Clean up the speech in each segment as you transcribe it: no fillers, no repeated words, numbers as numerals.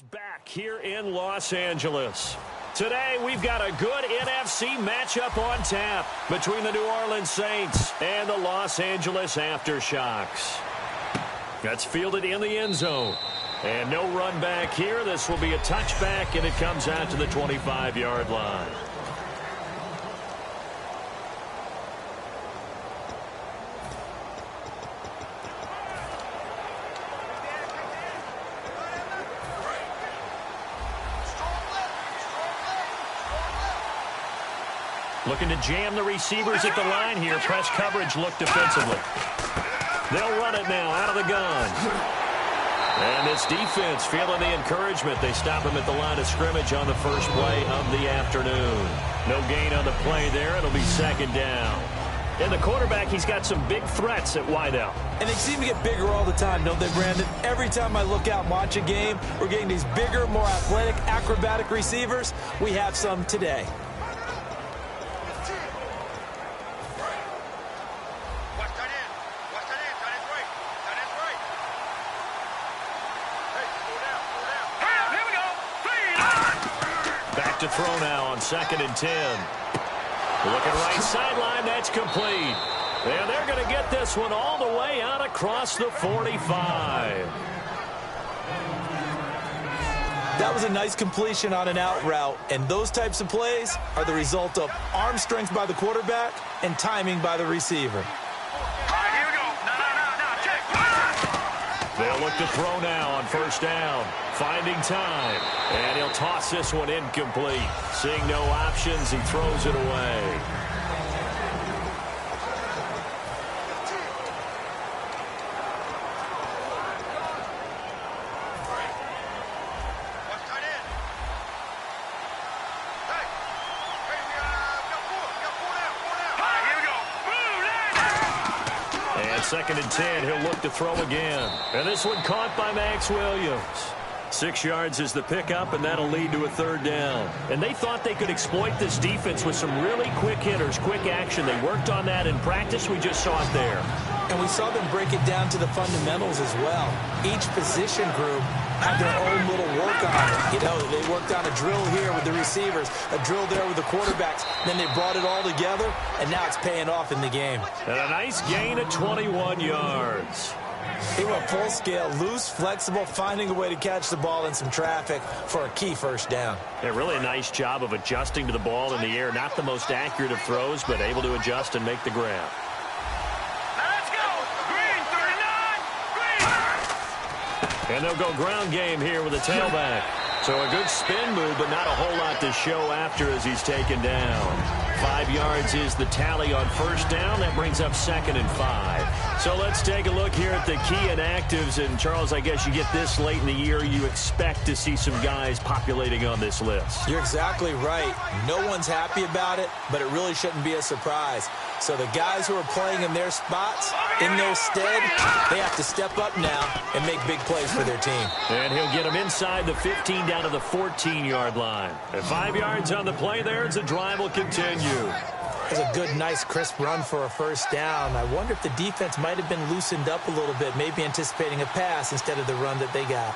Back here in Los Angeles. Today, we've got a good NFC matchup on tap between the New Orleans Saints and the Los Angeles Aftershocks. That's fielded in the end zone. And no run back here. This will be a touchback, and it comes out to the 25-yard line. Looking to jam the receivers at the line here. Press coverage look defensively. They'll run it now out of the gun. And this defense feeling the encouragement. They stop him at the line of scrimmage on the first play of the afternoon. No gain on the play there. It'll be second down. And the quarterback, he's got some big threats at wideout. And they seem to get bigger all the time, don't they, Brandon? Every time I look out and watch a game, we're getting these bigger, more athletic, acrobatic receivers. We have some today. To throw now on 2nd and 10. Looking right sideline, that's complete. And they're going to get this one all the way out across the 45. That was a nice completion on an out route, and those types of plays are the result of arm strength by the quarterback and timing by the receiver. They'll look to throw now on 1st down. Finding time. And he'll toss this one incomplete. Seeing no options, he throws it away. And 2nd and 10, he'll look to throw again. And this one caught by Max Williams. 6 yards is the pickup, and that'll lead to a 3rd down. And they thought they could exploit this defense with some really quick hitters, quick action. They worked on that in practice. We just saw it there. And we saw them break it down to the fundamentals as well. Each position group had their own little work on it. You know, they worked on a drill here with the receivers, a drill there with the quarterbacks. Then they brought it all together, and now it's paying off in the game. And a nice gain of 21 yards. He went full scale, loose, flexible, finding a way to catch the ball in some traffic for a key 1st down. Yeah, really a nice job of adjusting to the ball in the air. Not the most accurate of throws, but able to adjust and make the grab. Let's go! Green, 39! Green! And they'll go ground game here with a tailback. So a good spin move, but not a whole lot to show after as he's taken down. 5 yards is the tally on 1st down. That brings up 2nd and 5. So let's take a look here at the key inactives. And, Charles, I guess you get this late in the year, you expect to see some guys populating on this list. You're exactly right. No one's happy about it, but it really shouldn't be a surprise. So the guys who are playing in their spots, in their stead, they have to step up now and make big plays for their team. And he'll get them inside the 15 down to the 14-yard line. And 5 yards on the play there as the drive will continue. That's a good, nice, crisp run for a 1st down. I wonder if the defense might have been loosened up a little bit, maybe anticipating a pass instead of the run that they got.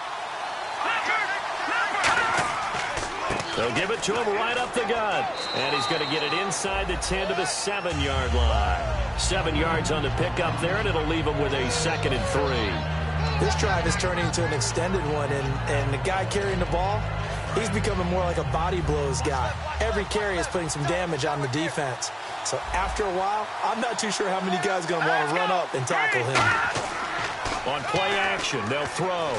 They'll give it to him right up the gut. And he's going to get it inside the 10 to the 7-yard line. 7 yards on the pickup there, and it'll leave him with a 2nd and 3. This drive is turning into an extended one, and the guy carrying the ball, he's becoming more like a body blows guy. Every carry is putting some damage on the defense. So after a while, I'm not too sure how many guys are going to want to run up and tackle him. On play action, they'll throw.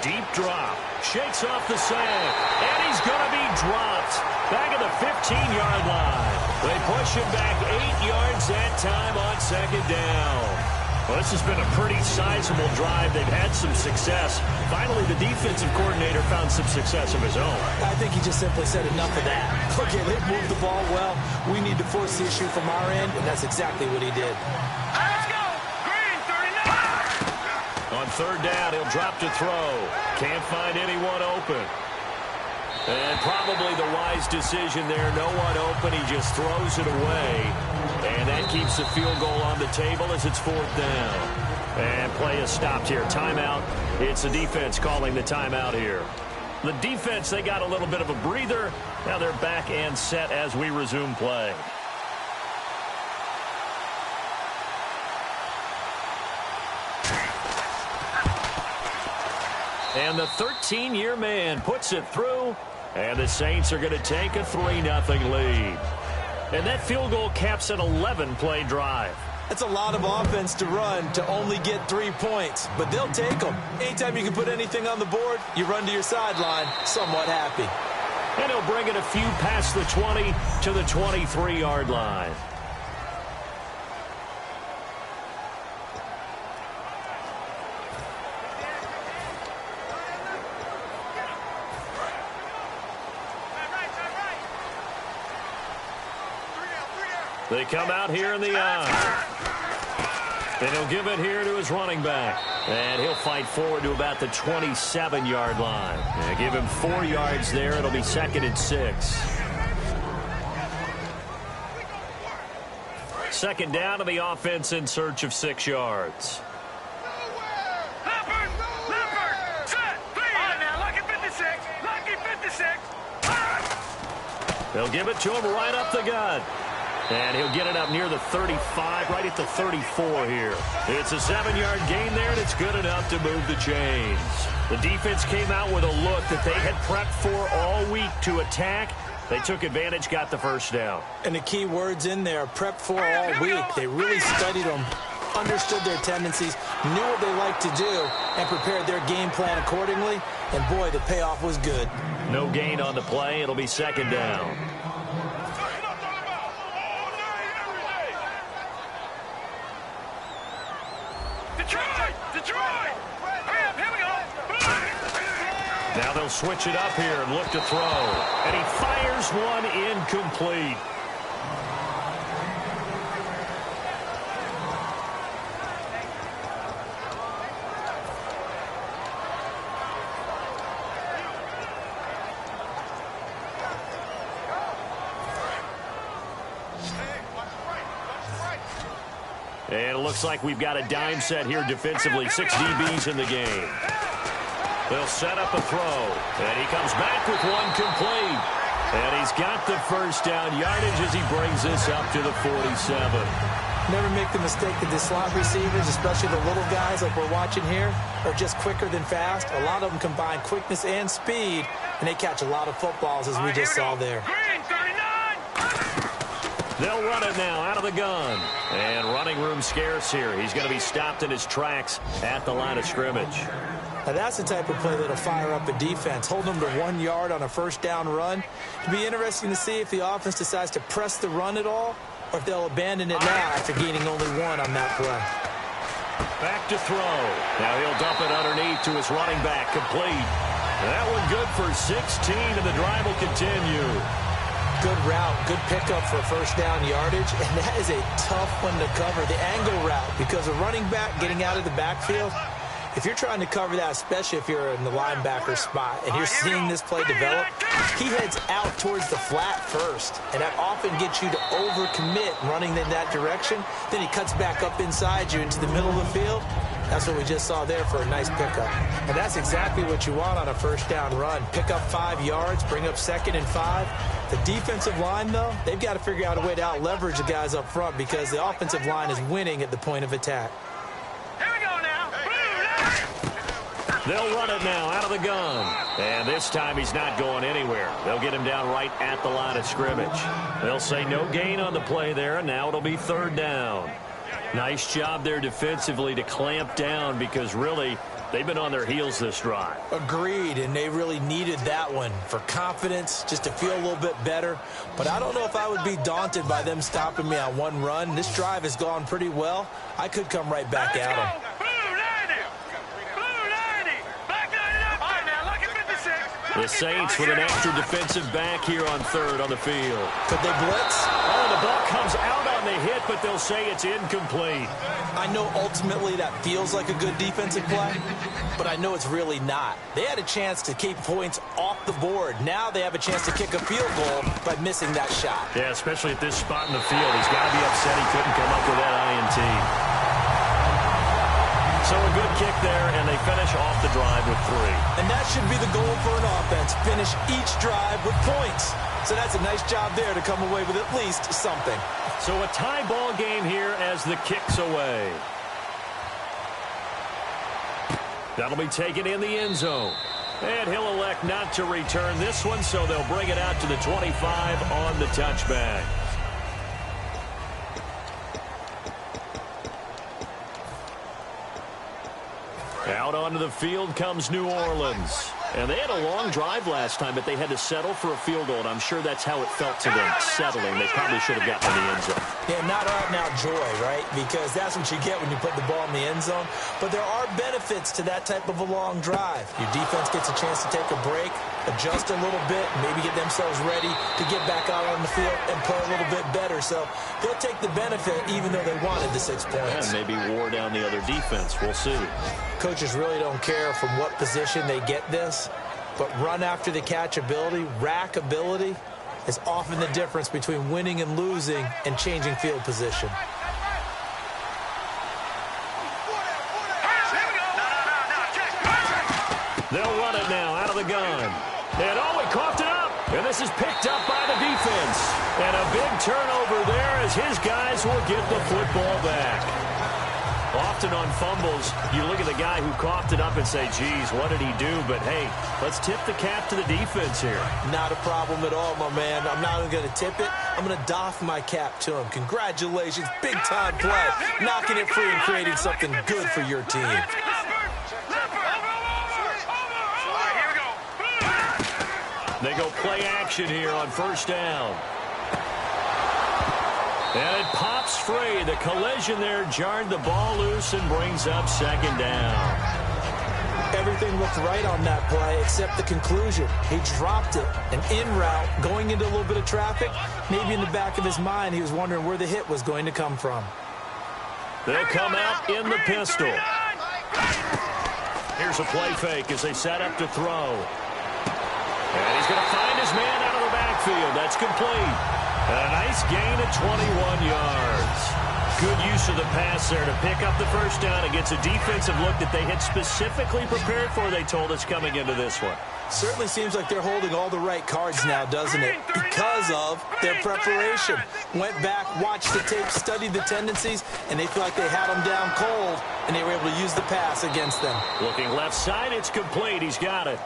Deep drop. Shakes off the sack. And he's going to be dropped. Back at the 15-yard line. They push him back 8 yards that time on 2nd down. Well, this has been a pretty sizable drive. They've had some success. Finally, the defensive coordinator found some success of his own. I think he just simply said enough of that. Okay, they've moved the ball well. We need to force the issue from our end, and that's exactly what he did. Let's go! Green, 39! On 3rd down, he'll drop to throw. Can't find anyone open. And probably the wise decision there. No one open. He just throws it away. And that keeps the field goal on the table as it's 4th down. And play is stopped here. Timeout. It's the defense calling the timeout here. The defense, they got a little bit of a breather. Now they're back and set as we resume play. And the 13-year man puts it through, and the Saints are going to take a 3-0 lead. And that field goal caps an 11-play drive. That's a lot of offense to run to only get 3 points, but they'll take them. Anytime you can put anything on the board, you run to your sideline somewhat happy. And he'll bring it a few past the 20 to the 23-yard line. They come out here in the eye. And he'll give it here to his running back. And he'll fight forward to about the 27-yard line. And give him 4 yards there. It'll be 2nd and 6. Second down to the offense in search of 6 yards. They'll give it to him right up the gut. And he'll get it up near the 35, right at the 34 here. It's a 7-yard gain there, and it's good enough to move the chains. The defense came out with a look that they had prepped for all week to attack. They took advantage, got the first down. And the key words in there, prepped for all week. They really studied them, understood their tendencies, knew what they liked to do, and prepared their game plan accordingly. And, boy, the payoff was good. No gain on the play. It'll be 2nd down. Now they'll switch it up here and look to throw. And he fires one incomplete. And it looks like we've got a dime set here defensively. 6 DBs in the game. They'll set up a throw. And he comes back with one complete. And he's got the first down yardage as he brings this up to the 47. Never make the mistake that the slot receivers, especially the little guys like we're watching here, are just quicker than fast. A lot of them combine quickness and speed, and they catch a lot of footballs as we just saw there. They'll run it now out of the gun. And running room scarce here. He's going to be stopped in his tracks at the line of scrimmage. Now that's the type of play that'll fire up a defense. Hold them to 1 yard on a first down run. It'll be interesting to see if the offense decides to press the run at all, or if they'll abandon it now after gaining only 1 on that play. Back to throw. Now he'll dump it underneath to his running back. Complete. That one good for 16, and the drive will continue. Good route, good pickup for first down yardage, and that is a tough one to cover, the angle route, because a running back getting out of the backfield, if you're trying to cover that, especially if you're in the linebacker spot, and you're seeing this play develop, he heads out towards the flat first, and that often gets you to overcommit running in that direction. Then he cuts back up inside you into the middle of the field. That's what we just saw there for a nice pickup. And that's exactly what you want on a first down run. Pick up 5 yards, bring up 2nd and 5. The defensive line, though, they've got to figure out a way to out-leverage the guys up front because the offensive line is winning at the point of attack. Here we go now. They'll run it now out of the gun. And this time he's not going anywhere. They'll get him down right at the line of scrimmage. They'll say no gain on the play there, and now it'll be 3rd down. Nice job there defensively to clamp down because really they've been on their heels this drive. Agreed, and they really needed that one for confidence, just to feel a little bit better. But I don't know if I would be daunted by them stopping me on 1 run. This drive has gone pretty well. I could come right back at them. The Saints with an extra defensive back here on 3rd on the field. Could they blitz? Oh, the ball comes out on the hit, but they'll say it's incomplete. I know ultimately that feels like a good defensive play, but I know it's really not. They had a chance to keep points off the board. Now they have a chance to kick a field goal by missing that shot. Yeah, especially at this spot in the field. He's got to be upset he couldn't come up with that INT. So a good kick there, and they finish off the drive with 3. And that should be the goal for an offense. Finish each drive with points. So that's a nice job there to come away with at least something. So a tie ball game here as the kick's away. That'll be taken in the end zone. And he'll elect not to return this one, so they'll bring it out to the 25 on the touchback. Out onto the field comes New Orleans. And they had a long drive last time, but they had to settle for a field goal, and I'm sure that's how it felt to them, settling. They probably should have gotten in the end zone. Yeah, not out-and-out joy, right? Because that's what you get when you put the ball in the end zone. But there are benefits to that type of a long drive. Your defense gets a chance to take a break, adjust a little bit, maybe get themselves ready to get back out on the field and play a little bit better. So they'll take the benefit even though they wanted the 6 points. And maybe wore down the other defense. We'll see. Coaches really don't care from what position they get this, but run after the catch ability, rack ability, is often the difference between winning and losing and changing field position. They'll run it now out of the gun. And oh, he coughed it up. And this is picked up by the defense. And a big turnover there as his guys will get the football back. Often on fumbles, you look at the guy who coughed it up and say, geez, what did he do? But, hey, let's tip the cap to the defense here. Not a problem at all, my man. I'm not even going to tip it. I'm going to doff my cap to him. Congratulations. Big-time play. Knocking it free and creating something good for your team. They go play action here on first down. And it pops free. The collision there jarred the ball loose and brings up second down. Everything looked right on that play except the conclusion. He dropped it. And en route, going into a little bit of traffic, maybe in the back of his mind, he was wondering where the hit was going to come from. They'll come out in the pistol. Here's a play fake as they set up to throw. And he's going to find his man out of the backfield. That's complete. A nice gain of 21 yards. Good use of the pass there to pick up the first down. It gets a defensive look that they had specifically prepared for, they told us, coming into this one. Certainly seems like they're holding all the right cards now, doesn't it? Because of their preparation. Went back, watched the tape, studied the tendencies, and they feel like they had them down cold, and they were able to use the pass against them. Looking left side, it's complete. He's got it.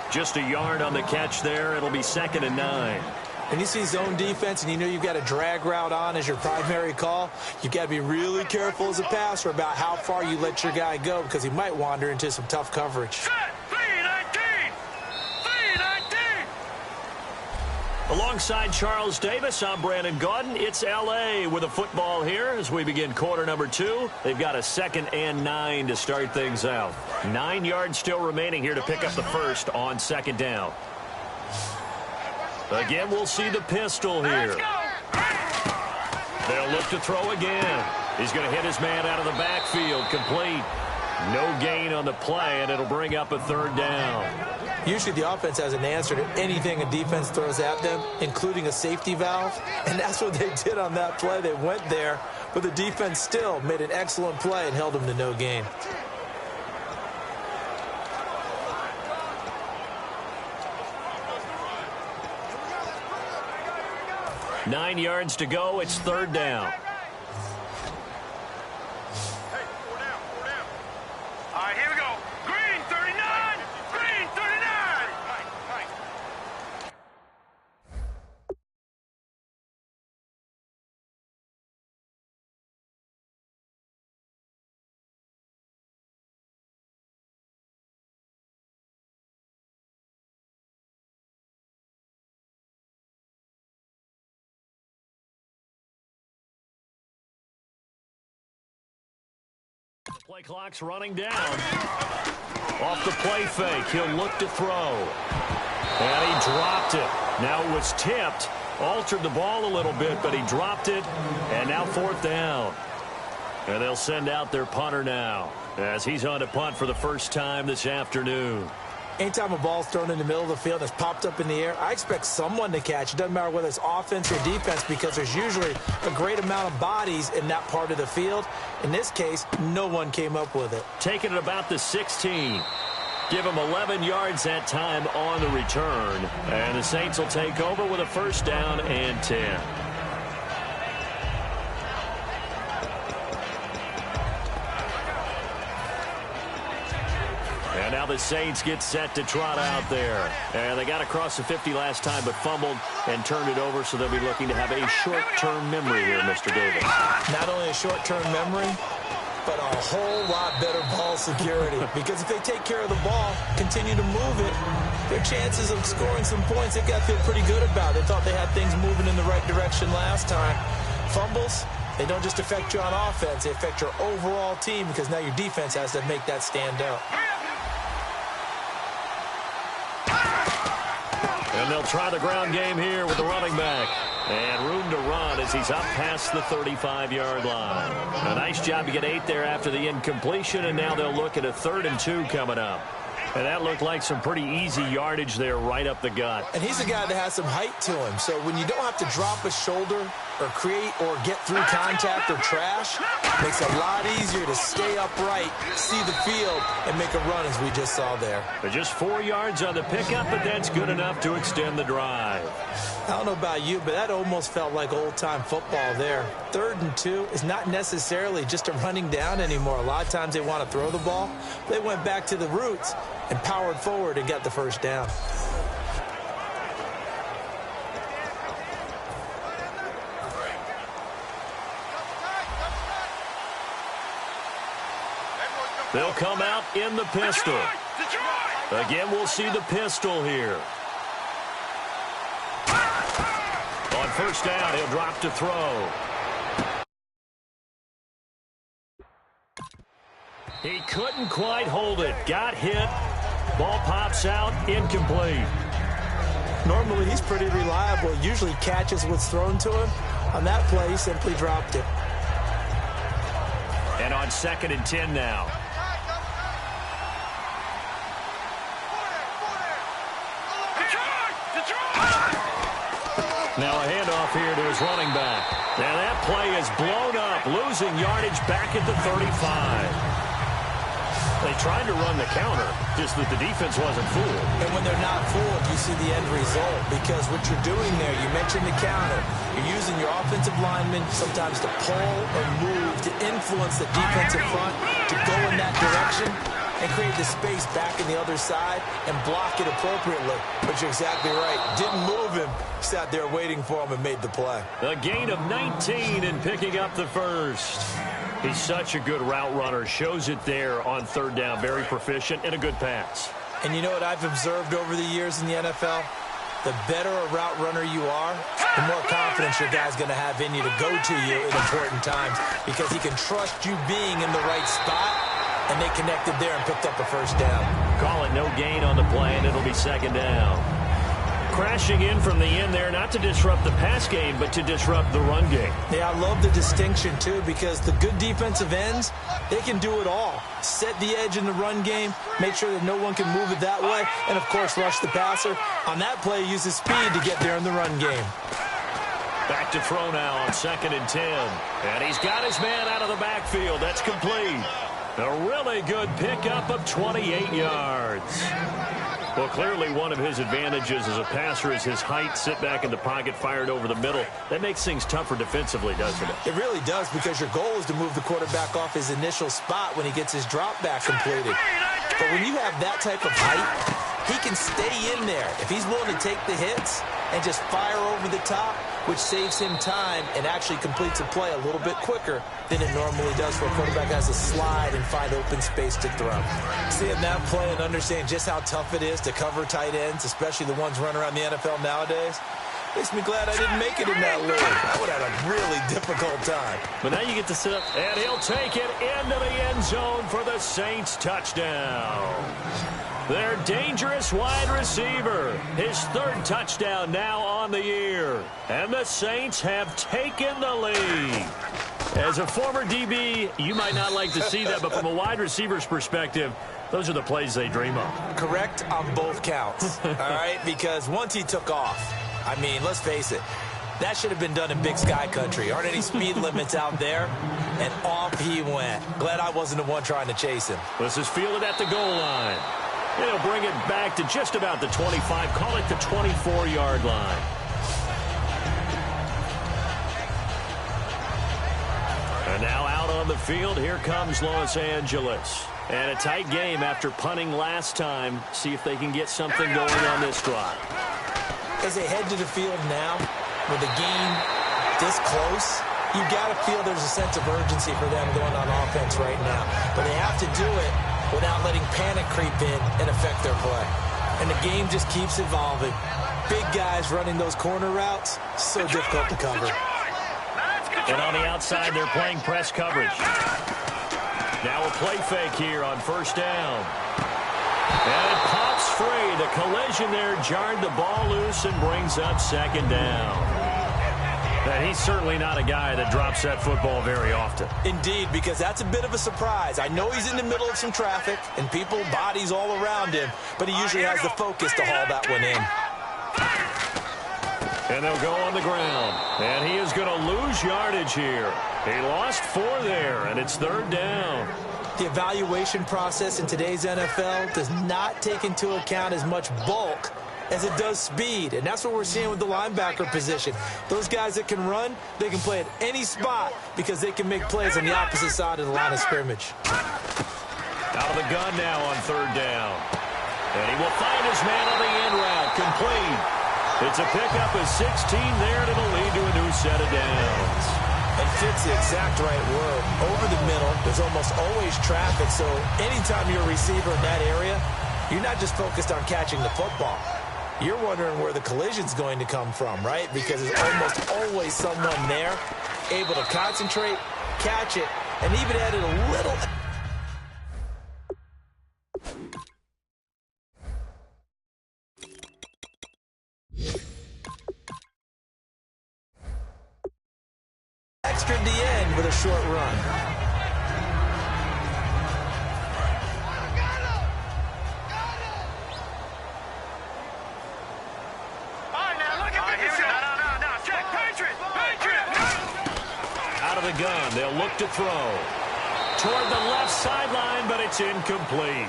Just a yard on the catch there. It'll be 2nd and 9. When you see zone defense and you know you've got a drag route on as your primary call, you've got to be really careful as a passer about how far you let your guy go because he might wander into some tough coverage. Alongside Charles Davis, I'm Brandon Gaudin. It's L.A. with a football here as we begin quarter number 2. They've got a 2nd and 9 to start things out. 9 yards still remaining here to pick up the first on 2nd down. Again, we'll see the pistol here. They'll look to throw again. He's going to hit his man out of the backfield. Complete. No gain on the play, and it'll bring up a 3rd down. Usually the offense has an answer to anything a defense throws at them, including a safety valve, and that's what they did on that play. They went there, but the defense still made an excellent play and held them to no gain. Nine yards to go. It's 3rd down. All right, here we go. Green 39. Green 39. Play clock's running down. Off the play fake, he'll look to throw. And he dropped it. Now it was tipped. Altered the ball a little bit, but he dropped it. And now 4th down. And they'll send out their punter now as he's on to punt for the first time this afternoon. Anytime a ball's thrown in the middle of the field and it's popped up in the air, I expect someone to catch. It doesn't matter whether it's offense or defense because there's usually a great amount of bodies in that part of the field. In this case, no one came up with it. Taking it about the 16. Give them 11 yards that time on the return. And the Saints will take over with a first down and 10. And now the Saints get set to trot out there. And they got across the 50 last time but fumbled and turned it over, so they'll be looking to have a short-term memory here, Mr. Davis. Not only a short-term memory, but a whole lot better ball security. Because if they take care of the ball, continue to move it, their chances of scoring some points, they got to feel pretty good about it. They thought they had things moving in the right direction last time. Fumbles, they don't just affect you on offense, they affect your overall team because now your defense has to make that stand out. And they'll try the ground game here with the running back. And room to run as he's up past the 35-yard line. A nice job to get 8 there after the incompletion, and now they'll look at a 3rd and 2 coming up. And that looked like some pretty easy yardage there right up the gut. And he's a guy that has some height to him. So when you don't have to drop a shoulder or create or get through contact or trash, it makes it a lot easier to stay upright, see the field, and make a run as we just saw there. But just 4 yards on the pickup, but that's good enough to extend the drive. I don't know about you, but that almost felt like old-time football there. 3rd and 2 is not necessarily just a running down anymore. A lot of times they want to throw the ball. They went back to the roots and powered forward and got the first down. They'll come out in the pistol. Again, we'll see the pistol here. On first down, he'll drop to throw. He couldn't quite hold it. Got hit. Ball pops out. Incomplete. Normally, he's pretty reliable. Usually catches what's thrown to him. On that play, he simply dropped it. And on 2nd and 10 now. Now a handoff here to his running back. Now that play is blown up, losing yardage back at the 35. They tried to run the counter, just that the defense wasn't fooled. And when they're not fooled, you see the end result. Because what you're doing there, you mentioned the counter. You're using your offensive linemen sometimes to pull or move, to influence the defensive front, to go in that direction, and create the space back in the other side and block it appropriately. But you're exactly right. Didn't move him. Sat there waiting for him and made the play. A gain of 19 and picking up the first. He's such a good route runner. Shows it there on 3rd down. Very proficient and a good pass. And you know what I've observed over the years in the NFL? The better a route runner you are, the more confidence your guy's going to have in you to go to you in important times because he can trust you being in the right spot. And they connected there and picked up a first down. Call it no gain on the play, and it'll be 2nd down. Crashing in from the end there, not to disrupt the pass game, but to disrupt the run game. Yeah, I love the distinction, too, because the good defensive ends, they can do it all. Set the edge in the run game, make sure that no one can move it that way, and, of course, rush the passer. On that play, use his speed to get there in the run game. Back to throw now on 2nd and 10. And he's got his man out of the backfield. That's complete. A really good pickup of 28 yards. Well, clearly one of his advantages as a passer is his height. Sit back in the pocket, fired over the middle. That makes things tougher defensively, doesn't it? It really does, because your goal is to move the quarterback off his initial spot when he gets his drop back completed. But when you have that type of height, he can stay in there. If he's willing to take the hits and just fire over the top, which saves him time and actually completes a play a little bit quicker than it normally does where a quarterback has to slide and find open space to throw. Seeing that play and understanding just how tough it is to cover tight ends, especially the ones running around the NFL nowadays, makes me glad I didn't make it in that league. I would have had a really difficult time. But now you get to sit up, and he'll take it into the end zone for the Saints touchdown. Their dangerous wide receiver. His 3rd touchdown now on the year. And the Saints have taken the lead. As a former DB, you might not like to see that, but from a wide receiver's perspective, those are the plays they dream of. Correct on both counts, all right? Because once he took off, I mean, let's face it, that should have been done in Big Sky Country. Aren't any speed limits out there? And off he went. Glad I wasn't the one trying to chase him. This is fielded at the goal line. It'll bring it back to just about the 25. Call it the 24-yard line. And now out on the field, here comes Los Angeles. And a tight game after punting last time. See if they can get something going on this drive. As they head to the field now, with the game this close, you got to feel there's a sense of urgency for them going on offense right now. But they have to do it without letting panic creep in and affect their play. And the game just keeps evolving. Big guys running those corner routes, so difficult to cover. And on the outside, they're playing press coverage. Now a play fake here on first down. And it pops free. The collision there jarred the ball loose and brings up second down. And he's certainly not a guy that drops that football very often. Indeed, because that's a bit of a surprise. I know he's in the middle of some traffic and people, bodies all around him, but he usually has the focus to haul that one in. And they'll go on the ground. And he is going to lose yardage here. He lost 4 there, and it's third down. The evaluation process in today's NFL does not take into account as much bulk as it does speed, and that's what we're seeing with the linebacker position. Those guys that can run, they can play at any spot because they can make plays on the opposite side of the line of scrimmage. Out of the gun now on third down. And he will find his man on the end route, complete. It's a pickup of 16 there, and it'll lead to a new set of downs. And fits the exact right word. Over the middle, there's almost always traffic, so anytime you're a receiver in that area, you're not just focused on catching the football. You're wondering where the collision's going to come from, right? Because there's almost always someone there able to concentrate, catch it, and even added a little extra at the end with a short run. Gun. They'll look to throw toward the left sideline, but it's incomplete.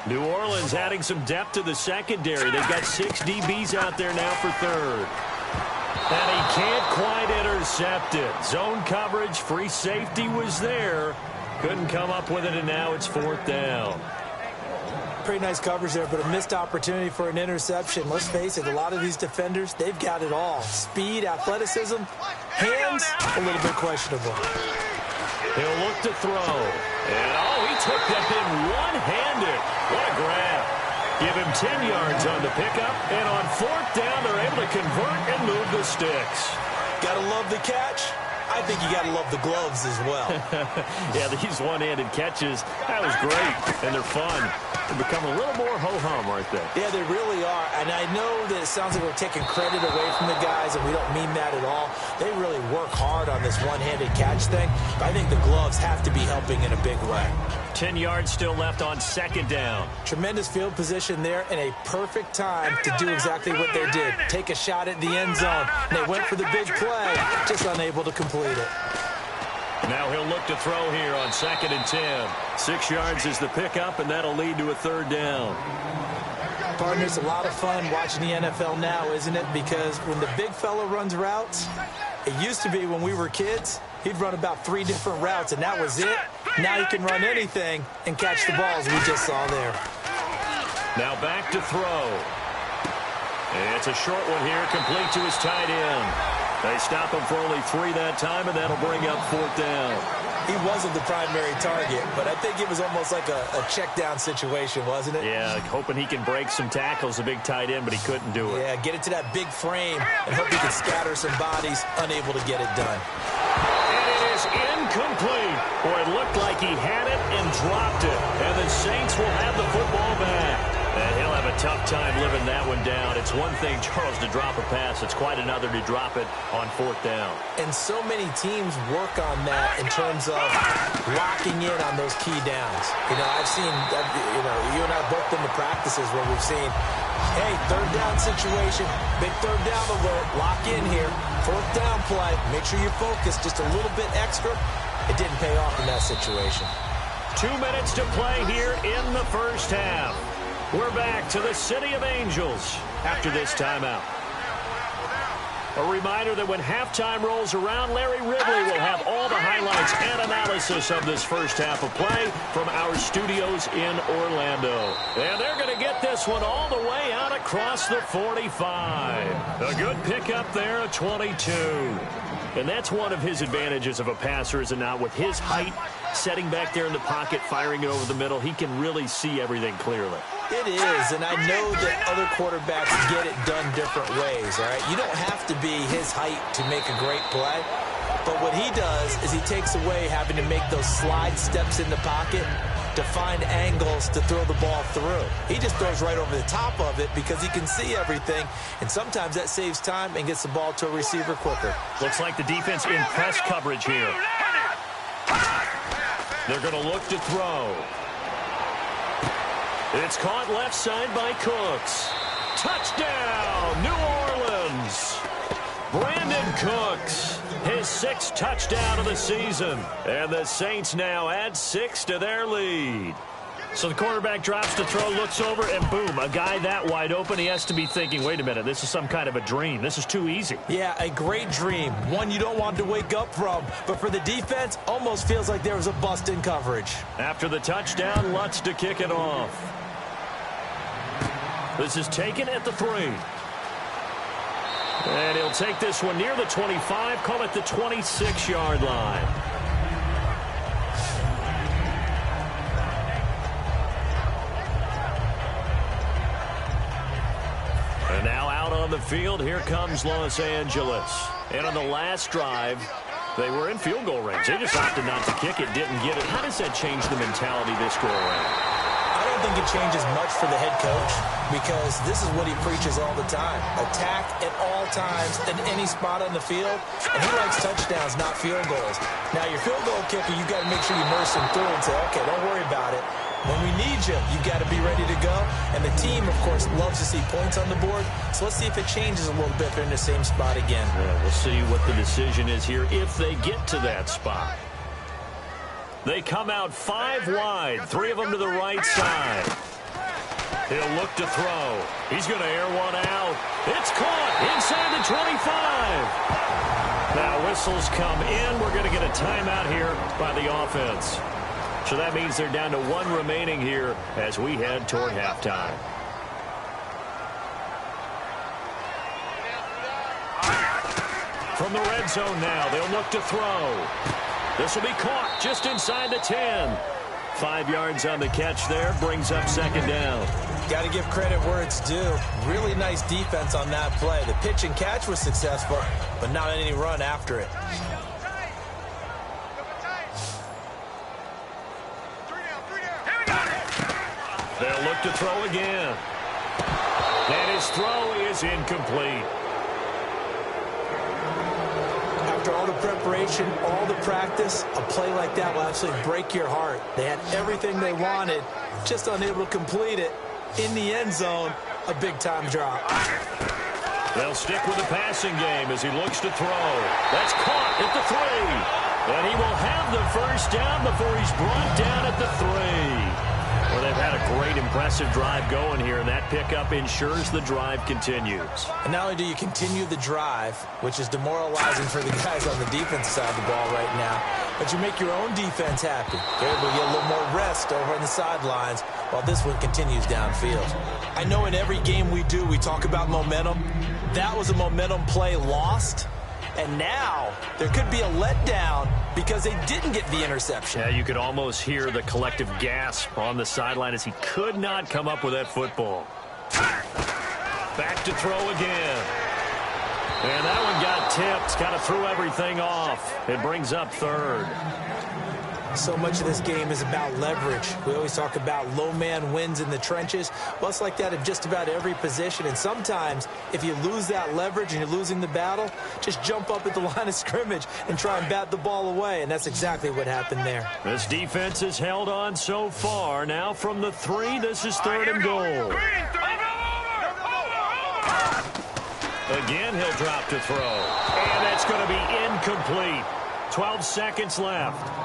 New Orleans adding some depth to the secondary. They've got 6 DBs out there now for third. And he can't quite intercept it. Zone coverage, free safety was there. Couldn't come up with it, and now it's fourth down. Pretty nice coverage there, but a missed opportunity for an interception. Let's face it, a lot of these defenders, they've got it all. Speed, athleticism, hands, a little bit questionable. He'll look to throw. And, he took that in one-handed. What a grab. Give him 10 yards on the pickup, and on fourth down, they're able to convert and move the sticks. Gotta love the catch. I think you got to love the gloves as well. Yeah, these one-handed catches, that was great, and they're fun. They become a little more ho-hum right there. Yeah, they really are, and I know that it sounds like we're taking credit away from the guys, and we don't mean that at all. They really work hard on this one-handed catch thing, but I think the gloves have to be helping in a big way. 10 yards still left on second down. Tremendous field position there and a perfect time to do exactly what they did. Take a shot at the end zone. And they went for the big play, just unable to complete it. Now he'll look to throw here on 2nd and 10. 6 yards is the pickup, and that'll lead to a third down. Partners, a lot of fun watching the NFL now, isn't it? Because when the big fella runs routes, it used to be when we were kids, he'd run about 3 different routes, and that was it. Now he can run anything and catch the balls we just saw there. Now back to throw. And it's a short one here, complete to his tight end. They stop him for only 3 that time, and that'll bring up fourth down. He wasn't the primary target, but I think it was almost like a check-down situation, wasn't it? Yeah, hoping he can break some tackles, a big tight end, but he couldn't do it. Yeah, get it to that big frame and hope he can scatter some bodies, unable to get it done. And it is incomplete. Boy, it looked like he had it and dropped it. And the Saints will have the football back. And he'll have a tough time living that one down. It's one thing, Charles, to drop a pass. It's quite another to drop it on fourth down. And so many teams work on that in terms of locking in on those key downs. You know, I've seen, you and I both been to practices where we've seen, hey, third down situation, big third down alert, lock in here. Fourth down play, make sure you focus just a little bit extra. It didn't pay off in that situation. 2 minutes to play here in the first half. We're back to the City of Angels after this timeout. A reminder that when halftime rolls around, Larry Ridley will have all the highlights and analysis of this first half of play from our studios in Orlando. And they're going to get this one all the way out across the 45. A good pickup there, a 22. And that's one of his advantages of a passer, is it not? With his height, setting back there in the pocket, firing it over the middle, he can really see everything clearly. It is, and I know that other quarterbacks get it done different ways, all right? You don't have to be his height to make a great play, but what he does is he takes away having to make those slide steps in the pocket to find angles to throw the ball through. He just throws right over the top of it because he can see everything, and sometimes that saves time and gets the ball to a receiver quicker. Looks like the defense in press coverage here. They're going to look to throw. It's caught left side by Cooks. Touchdown, New Orleans. Brandon Cooks, his 6th touchdown of the season. And the Saints now add 6 to their lead. So the quarterback drops to throw, looks over, and boom, a guy that wide open. He has to be thinking, wait a minute, this is some kind of a dream. This is too easy. Yeah, a great dream. One you don't want to wake up from. But for the defense, almost feels like there was a bust in coverage. After the touchdown, Lutz to kick it off. This is taken at the 3. And he'll take this one near the 25, call it the 26-yard line. And now out on the field, here comes Los Angeles. And on the last drive, they were in field goal range. They just opted not to kick it, didn't get it. How does that change the mentality this go around? I don't think it changes much for the head coach because this is what he preaches all the time. Attack at all times in any spot on the field, and he likes touchdowns, not field goals. Now, your field goal kicker, you got to make sure you nurse him through and say, okay, don't worry about it. When we need you, you got to be ready to go. And the team, of course, loves to see points on the board. So let's see if it changes a little bit if they're in the same spot again. Yeah, we'll see what the decision is here if they get to that spot. They come out 5 wide, 3 of them to the right side. He'll look to throw. He's going to air one out. It's caught inside the 25. Now whistles come in. We're going to get a timeout here by the offense. So that means they're down to 1 remaining here as we head toward halftime. From the red zone now, they'll look to throw. This will be caught just inside the 10. 5 yards on the catch there, brings up 2nd down. Got to give credit where it's due. Really nice defense on that play. The pitch and catch was successful, but not any run after it. They'll look to throw again. And his throw is incomplete. After all the preparation, all the practice, a play like that will absolutely break your heart. They had everything they wanted, just unable to complete it. In the end zone, a big-time drop. They'll stick with the passing game as he looks to throw. That's caught at the 3. And he will have the first down before he's brought down at the 3. Well, they've had a great, impressive drive going here, and that pickup ensures the drive continues. And not only do you continue the drive, which is demoralizing for the guys on the defense side of the ball right now, but you make your own defense happy. They're able to get a little more rest over on the sidelines while this one continues downfield. I know in every game we do, we talk about momentum. That was a momentum play lost. And now there could be a letdown because they didn't get the interception. Yeah, you could almost hear the collective gasp on the sideline as he could not come up with that football. Back to throw again. And that one got tipped, kind of threw everything off. It brings up 3rd. So much of this game is about leverage. We always talk about low man wins in the trenches. Well, it's like that in just about every position. And sometimes, if you lose that leverage and you're losing the battle, just jump up at the line of scrimmage and try and bat the ball away. And that's exactly what happened there. This defense has held on so far. Now from the 3, this is 3rd and goal. Again, he'll drop to throw. And that's going to be incomplete. 12 seconds left.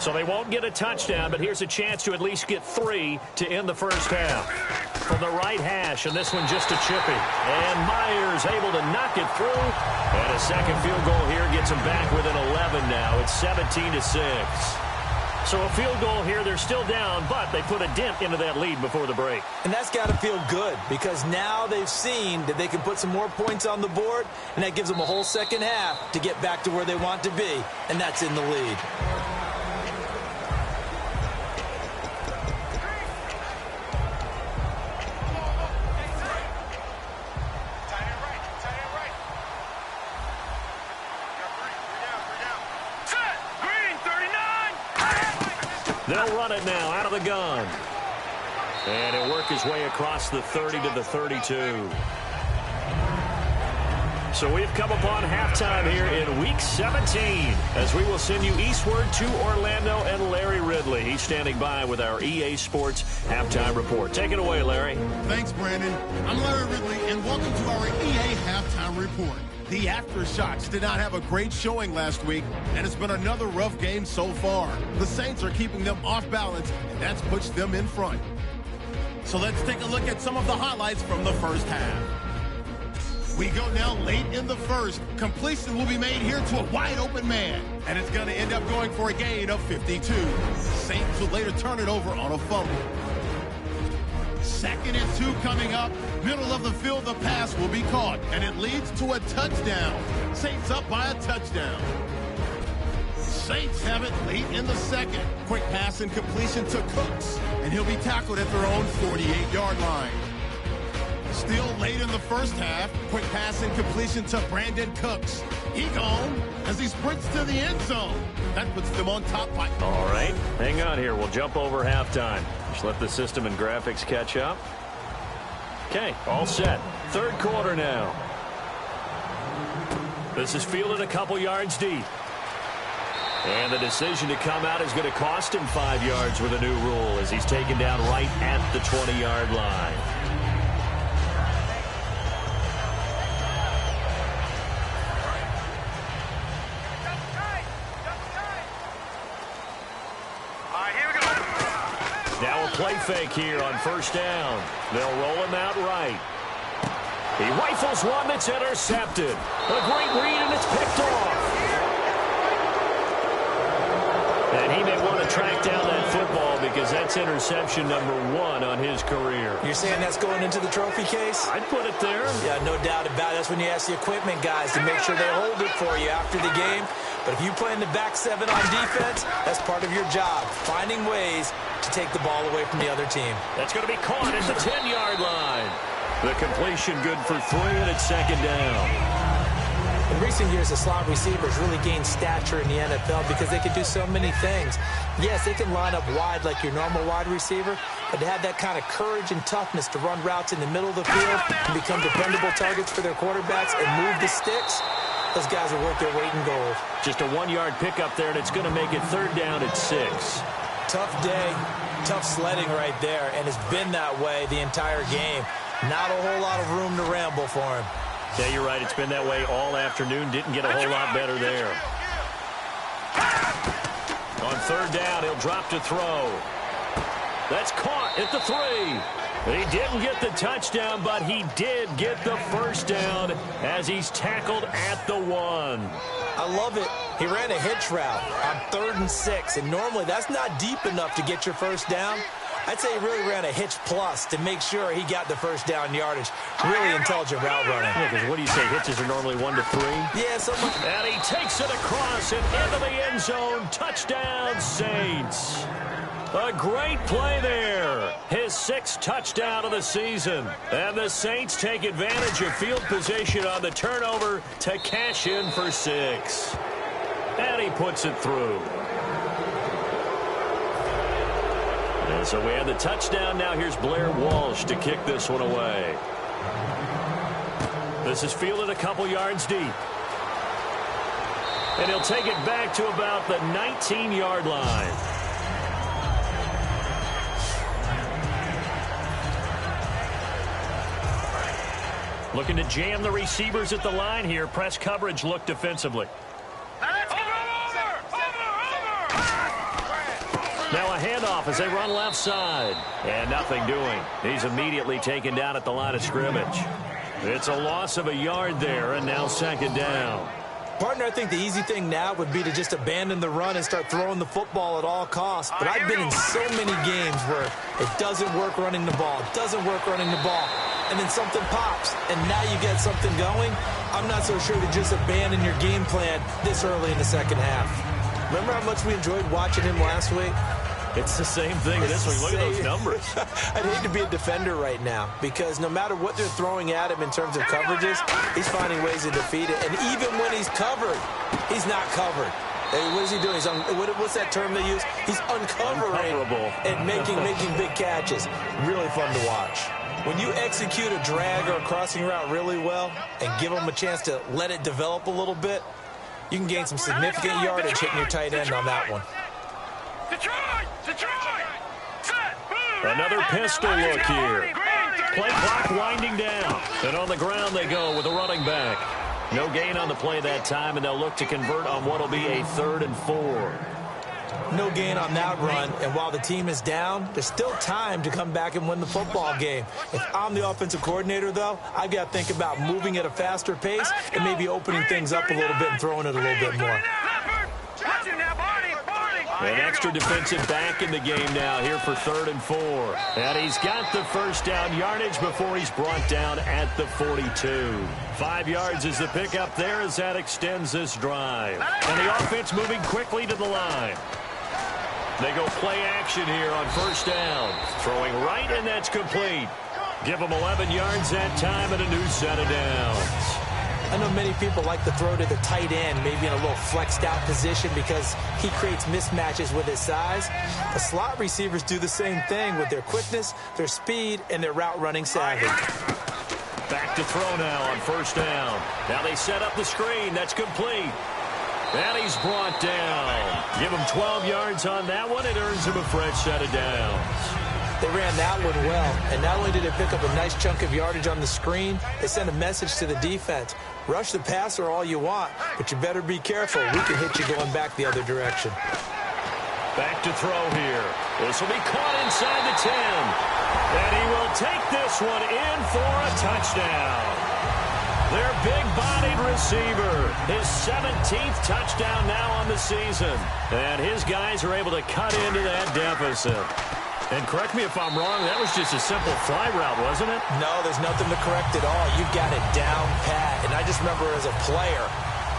So they won't get a touchdown, but here's a chance to at least get 3 to end the first half. From the right hash, and this one just a chippy. And Myers able to knock it through. And a second field goal here gets them back within 11 now. It's 17-6. So a field goal here, they're still down, but they put a dent into that lead before the break. And that's got to feel good because now they've seen that they can put some more points on the board, and that gives them a whole second half to get back to where they want to be, and that's in the lead. They'll run it now out of the gun. And he'll work his way across the 30 to the 32. So we've come upon halftime here in Week 17 as we will send you eastward to Orlando and Larry Ridley. He's standing by with our EA Sports Halftime Report. Take it away, Larry. Thanks, Brandon. I'm Larry Ridley, and welcome to our EA Halftime Report. The Aftershocks did not have a great showing last week, and it's been another rough game so far. The Saints are keeping them off balance, and that's pushed them in front. So let's take a look at some of the highlights from the first half. We go now late in the first. Completion will be made here to a wide-open man, and it's going to end up going for a gain of 52. Saints will later turn it over on a fumble. 2nd and 2 coming up. Middle of the field, the pass will be caught, and it leads to a touchdown. Saints up by a touchdown. Saints have it late in the second. Quick pass and completion to Cooks, and he'll be tackled at their own 48-yard line. Still late in the first half. Quick pass and completion to Brandon Cooks. He gone as he sprints to the end zone. That puts them on top by... All right, hang on here. We'll jump over halftime. Just let the system and graphics catch up. Okay, all set. 3rd quarter now. This is fielded a couple yards deep. And the decision to come out is going to cost him 5 yards with a new rule as he's taken down right at the 20-yard line. Now a play fake here on 1st down. They'll roll him out right. He rifles one that's intercepted. A great read, and it's picked off. And he may want to track down that football because that's interception number 1 on his career. You're saying that's going into the trophy case? I'd put it there. Yeah, no doubt about it. That's when you ask the equipment guys to make sure they hold it for you after the game. But if you play in the back 7 on defense, that's part of your job, finding ways to take the ball away from the other team. That's going to be caught at the 10-yard line. The completion good for 3, and it's 2nd down. In recent years, the slot receivers really gained stature in the NFL because they can do so many things. Yes, they can line up wide like your normal wide receiver, but to have that kind of courage and toughness to run routes in the middle of the field and become dependable targets for their quarterbacks and move the sticks, those guys are worth their weight in gold. Just a 1-yard pickup there, and it's going to make it 3rd down at 6. Tough day, tough sledding right there, and it's been that way the entire game. Not a whole lot of room to ramble for him. Yeah, you're right. It's been that way all afternoon. Didn't get a whole lot better there. On 3rd down, he'll drop to throw. That's caught at the 3. He didn't get the touchdown, but he did get the 1st down as he's tackled at the 1. I love it. He ran a hitch route on 3rd and 6, and normally that's not deep enough to get your 1st down. I'd say he really ran a hitch plus to make sure he got the 1st down yardage. Really intelligent route running. Yeah, because what do you say, hitches are normally 1 to 3? Yeah, somewhat. And he takes it across and into the end zone. Touchdown, Saints. A great play there. His 6th touchdown of the season. And the Saints take advantage of field position on the turnover to cash in for 6. And he puts it through. So we have the touchdown. Now here's Blair Walsh to kick this one away. This is fielded a couple yards deep. And he'll take it back to about the 19-yard line. Looking to jam the receivers at the line here. Press coverage look defensively. Now a handoff as they run left side. And nothing doing. He's immediately taken down at the line of scrimmage. It's a loss of a yard there, and now second down. Partner, I think the easy thing now would be to just abandon the run and start throwing the football at all costs. But I've been in so many games where it doesn't work running the ball. It doesn't work running the ball. And then something pops, and now you get something going. I'm not so sure to just abandon your game plan this early in the second half. Remember how much we enjoyed watching him last week? It's the same thing this week. Look at those numbers. I'd hate to be a defender right now because no matter what they're throwing at him in terms of coverages, he's finding ways to defeat it. And even when he's covered, he's not covered. What is he doing? What's that term they use? He's uncovering and making big catches. Really fun to watch. When you execute a drag or a crossing route really well and give them a chance to let it develop a little bit, you can gain some significant yardage hitting your tight end on that one. Another pistol look here. Play clock winding down. And on the ground they go with a running back. No gain on the play that time, and they'll look to convert on what will be a 3rd and 4. No gain on that run, and while the team is down, there's still time to come back and win the football game. If I'm the offensive coordinator, though, I've got to think about moving at a faster pace and maybe opening things up a little bit and throwing it a little bit more. An extra defensive back in the game now here for 3rd and 4. And he's got the first down yardage before he's brought down at the 42. 5 yards is the pickup there as that extends this drive. And the offense moving quickly to the line. They go play action here on first down. Throwing right, and that's complete. Give them 11 yards that time and a new set of downs. I know many people like to throw to the tight end, maybe in a little flexed out position because he creates mismatches with his size. The slot receivers do the same thing with their quickness, their speed, and their route running savvy. Back to throw now on first down. Now they set up the screen. That's complete. And he's brought down. Give him 12 yards on that one. It earns him a fresh set of downs. They ran that one well, and not only did they pick up a nice chunk of yardage on the screen, they sent a message to the defense. Rush the passer all you want, but you better be careful. We can hit you going back the other direction. Back to throw here. This will be caught inside the 10. And he will take this one in for a touchdown. Their big-bodied receiver, his 17th touchdown now on the season. And his guys are able to cut into that deficit. And correct me if I'm wrong, that was just a simple fly route, wasn't it? No, there's nothing to correct at all. You've got it down pat. And I just remember as a player,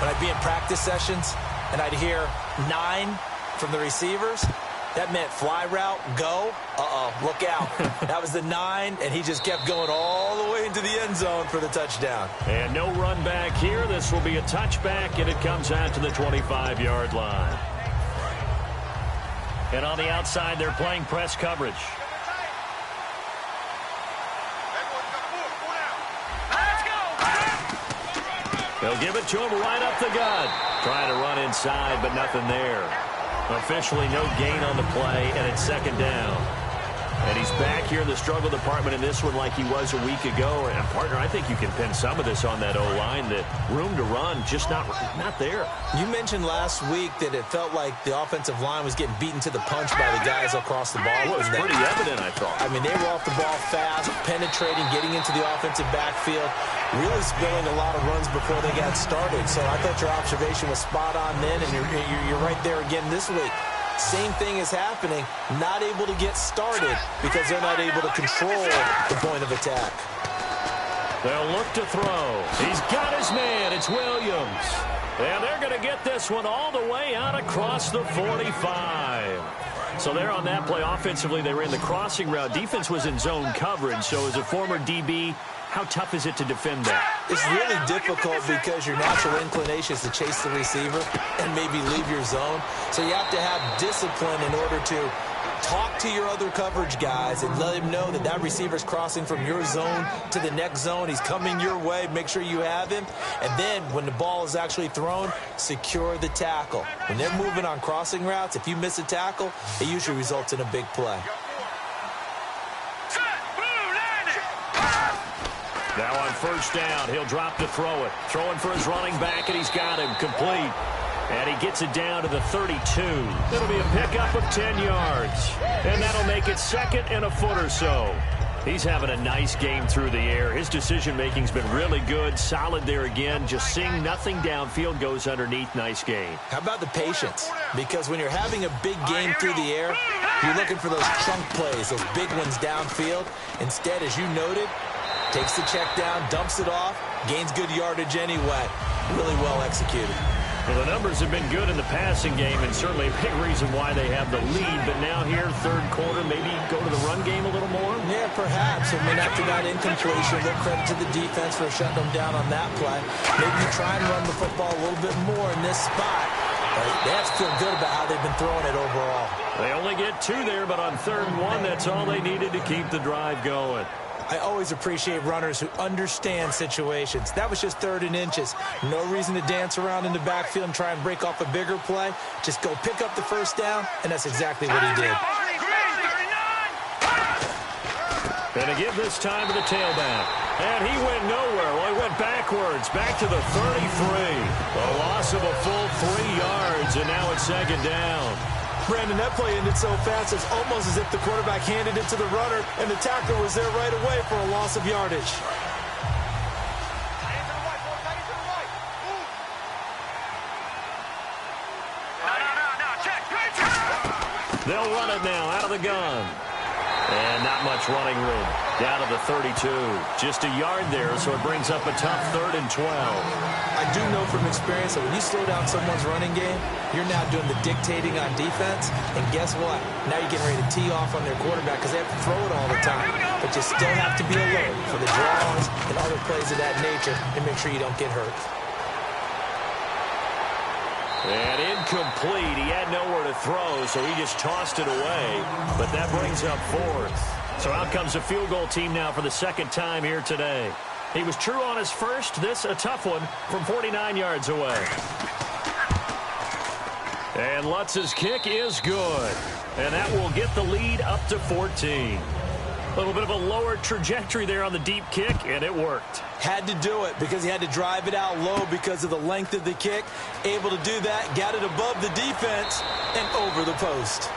when I'd be in practice sessions and I'd hear 9 from the receivers, that meant fly route, go, look out. That was the 9, and he just kept going all the way into the end zone for the touchdown. And no run back here. This will be a touchback, and it comes out to the 25-yard line. And on the outside, they're playing press coverage. They'll give it to him right up the gut. Trying to run inside, but nothing there. Officially no gain on the play, and it's second down. And he's back here in the struggle department in this one like he was a week ago. And, partner, I think you can pin some of this on that O-line. That room to run, just not there. You mentioned last week that it felt like the offensive line was getting beaten to the punch by the guys across the ball. It was pretty evident, I thought. I mean, they were off the ball fast, penetrating, getting into the offensive backfield, really spilling a lot of runs before they got started. So I thought your observation was spot on then, and you're right there again this week. Same thing is happening, not able to get started because they're not able to control the point of attack. They'll look to throw. He's got his man. It's Williams. And they're going to get this one all the way out across the 45. So there on that play, offensively, they ran the crossing route. Defense was in zone coverage. So as a former DB, how tough is it to defend that? It's really difficult because your natural inclination is to chase the receiver and maybe leave your zone. So you have to have discipline in order to talk to your other coverage guys and let him know that that receiver's crossing from your zone to the next zone. He's coming your way. Make sure you have him. And then when the ball is actually thrown, secure the tackle. When they're moving on crossing routes, if you miss a tackle, it usually results in a big play. Now on first down, he'll drop to throw it. Throwing for his running back, and he's got him complete. And he gets it down to the 32. It'll be a pickup of 10 yards. And that'll make it second and a foot or so. He's having a nice game through the air. His decision-making's been really good. Solid there again. Just seeing nothing downfield goes underneath. Nice game. How about the patience? Because when you're having a big game through the air, you're looking for those chunk plays, those big ones downfield. Instead, as you noted, takes the check down, dumps it off, gains good yardage anyway. Really well executed. Well, the numbers have been good in the passing game, and certainly a big reason why they have the lead. But now here, third quarter, maybe go to the run game a little more? Yeah, perhaps. I mean, after that incompletion, a little credit to the defense for shutting them down on that play. Maybe you try and run the football a little bit more in this spot. They have to feel good about how they've been throwing it overall. They only get 2 there, but on 3rd and 1, that's all they needed to keep the drive going. I always appreciate runners who understand situations. That was just 3rd and inches. No reason to dance around in the backfield and try and break off a bigger play. Just go pick up the first down, and that's exactly what he did. Going to give this time to the tailback. And he went nowhere. Well, he went backwards, back to the 33. A loss of a full 3 yards, and now it's 2nd down. Brandon, that play ended so fast, it's almost as if the quarterback handed it to the runner, and the tackler was there right away for a loss of yardage. They'll run it now out of the gun. And not much running room. Down to the 32. Just a yard there, so it brings up a tough 3rd and 12. I do know from experience that when you slow down someone's running game, you're now doing the dictating on defense. And guess what? Now you're getting ready to tee off on their quarterback because they have to throw it all the time. But you still have to be alert for the draws and other plays of that nature and make sure you don't get hurt. And incomplete. He had nowhere to throw, so he just tossed it away. But that brings up 4th. So out comes a field goal team now for the 2nd time here today. He was true on his first. This a tough one from 49 yards away. And Lutz's kick is good. And that will get the lead up to 14. A little bit of a lower trajectory there on the deep kick, and it worked. Had to do it because he had to drive it out low because of the length of the kick. Able to do that, got it above the defense, and over the post.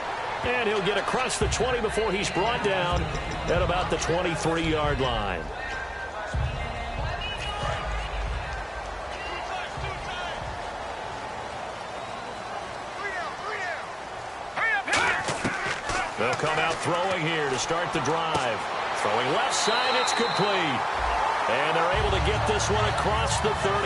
And he'll get across the 20 before he's brought down at about the 23-yard line. They'll come out throwing here to start the drive. Throwing left side, it's complete. And they're able to get this one across the 35.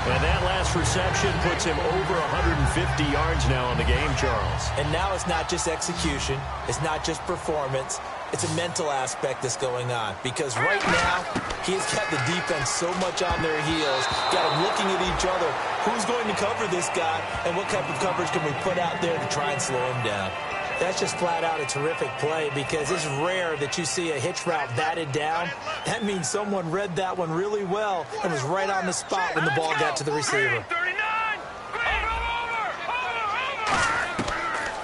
And that last reception puts him over 150 yards now on the game, Charles. And now it's not just execution. It's not just performance. It's a mental aspect that's going on. Because right now, he's got the defense so much on their heels, got them looking at each other. Who's going to cover this guy, and what type of coverage can we put out there to try and slow him down? That's just flat out a terrific play because it's rare that you see a hitch route batted down. That means someone read that one really well and was right on the spot when the ball got to the receiver.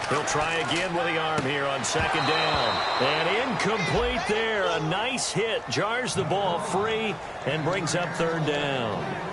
He'll try again with the arm here on 2nd down. And incomplete there. A nice hit. Jars the ball free and brings up 3rd down.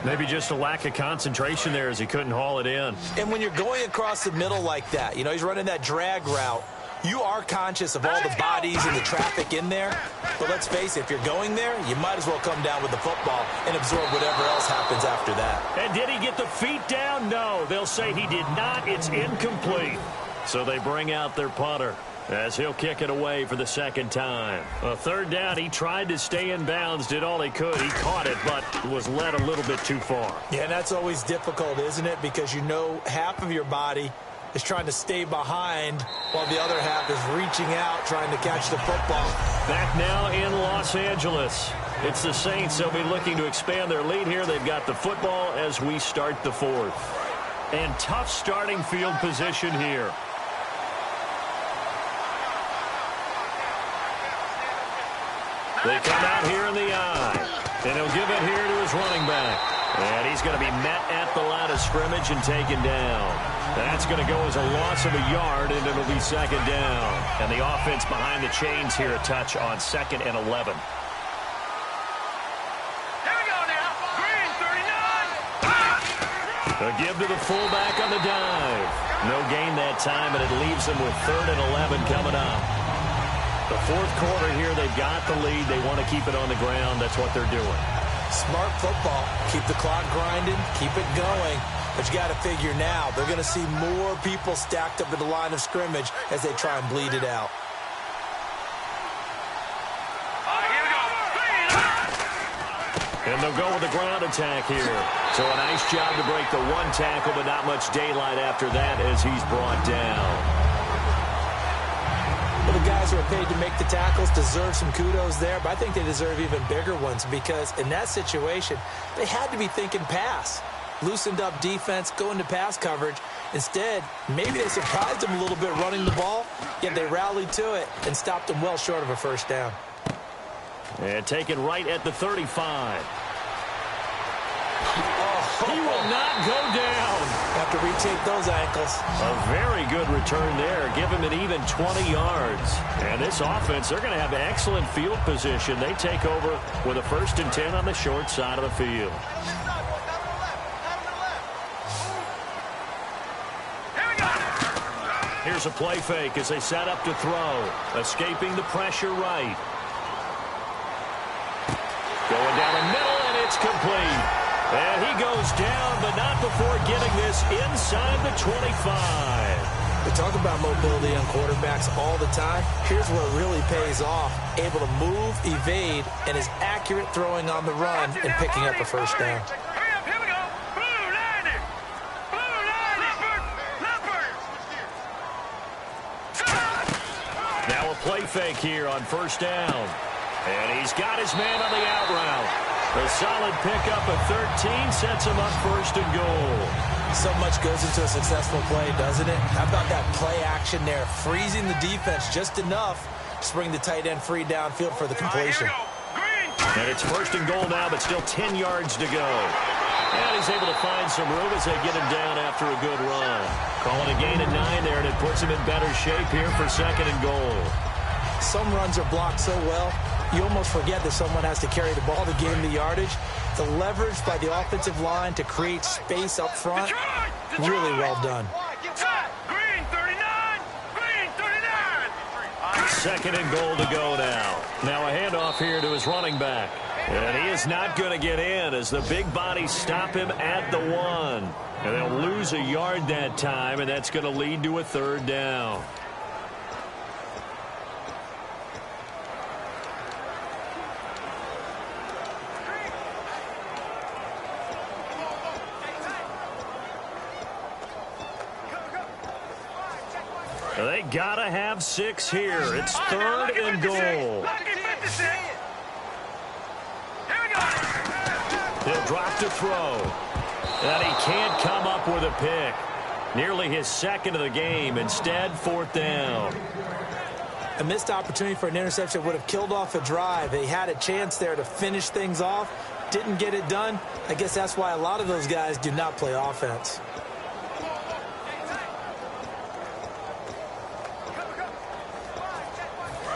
Maybe just a lack of concentration there as he couldn't haul it in. And when you're going across the middle like that, you know, he's running that drag route, you are conscious of all the bodies and the traffic in there. But let's face it, if you're going there, you might as well come down with the football and absorb whatever else happens after that. And did he get the feet down? No, they'll say he did not. It's incomplete. So they bring out their punter as he'll kick it away for the 2nd time. A 3rd down, he tried to stay in bounds, did all he could. He caught it, but was led a little bit too far. Yeah, and that's always difficult, isn't it? Because you know half of your body is trying to stay behind while the other half is reaching out, trying to catch the football. Back now in Los Angeles. It's the Saints. They'll be looking to expand their lead here. They've got the football as we start the 4th. And tough starting field position here. They come out here in the I, and he'll give it here to his running back. And he's going to be met at the line of scrimmage and taken down. That's going to go as a loss of a yard, and it'll be second down. And the offense behind the chains here a touch on 2nd and 11. A give to the fullback on the dive. No gain that time, and it leaves them with 3rd and 11 coming up. The 4th quarter here, they've got the lead. They want to keep it on the ground. That's what they're doing. Smart football. Keep the clock grinding. Keep it going. But you got to figure now, they're going to see more people stacked up at the line of scrimmage as they try and bleed it out. And they'll go with the ground attack here. So a nice job to break the one tackle, but not much daylight after that as he's brought down. Well, the guys who are paid to make the tackles deserve some kudos there, but I think they deserve even bigger ones because in that situation, they had to be thinking pass. Loosened up defense, going to pass coverage. Instead, maybe they surprised them a little bit running the ball, yet they rallied to it and stopped them well short of a first down. And taken right at the 35. He will not go down. Have to retake those ankles. A very good return there. Give him an even 20 yards. And this offense, they're going to have excellent field position. They take over with a 1st and 10 on the short side of the field. Here's a play fake as they set up to throw. Escaping the pressure right. Going down the middle, and it's complete. And he goes down, but not before getting this inside the 25. We talk about mobility on quarterbacks all the time. Here's where it really pays off. Able to move, evade, and is accurate throwing on the run and picking up a first down. Now a play fake here on 1st down. And he's got his man on the out route. A solid pickup of 13 sets him up 1st and goal. So much goes into a successful play, doesn't it? How about that play action there? Freezing the defense just enough to bring the tight end free downfield for the completion. And it's 1st and goal now, but still 10 yards to go. And he's able to find some room as they get him down after a good run. Calling a gain of 9 there, and it puts him in better shape here for 2nd and goal. Some runs are blocked so well, you almost forget that someone has to carry the ball to gain the yardage. The leverage by the offensive line to create space up front, really well done. Green 39! Green 39! 2nd and goal to go now. Now a handoff here to his running back. And he is not going to get in as the big bodies stop him at the 1. And they'll lose a yard that time, and that's going to lead to a 3rd down. They gotta have 6 here. It's 3rd and goal. He'll drop to throw. And he can't come up with a pick. Nearly his 2nd of the game. Instead, 4th down. A missed opportunity for an interception would have killed off a drive. They had a chance there to finish things off. Didn't get it done. I guess that's why a lot of those guys do not play offense.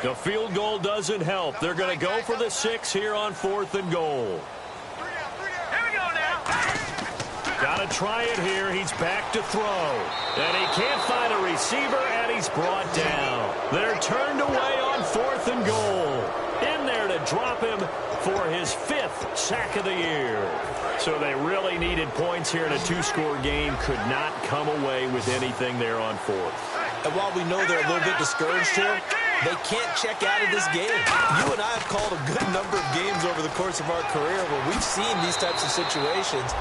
The field goal doesn't help. They're going to go for the 6 here on 4th and goal. Got to try it here. He's back to throw. And he can't find a receiver, and he's brought down. They're turned away on 4th and goal. In there to drop him for his 5th sack of the year. So they really needed points here in a 2-score game. Could not come away with anything there on 4th. And while we know they're a little bit discouraged here, they can't check out of this game. You and I have called a good number of games over the course of our career where we've seen these types of situations.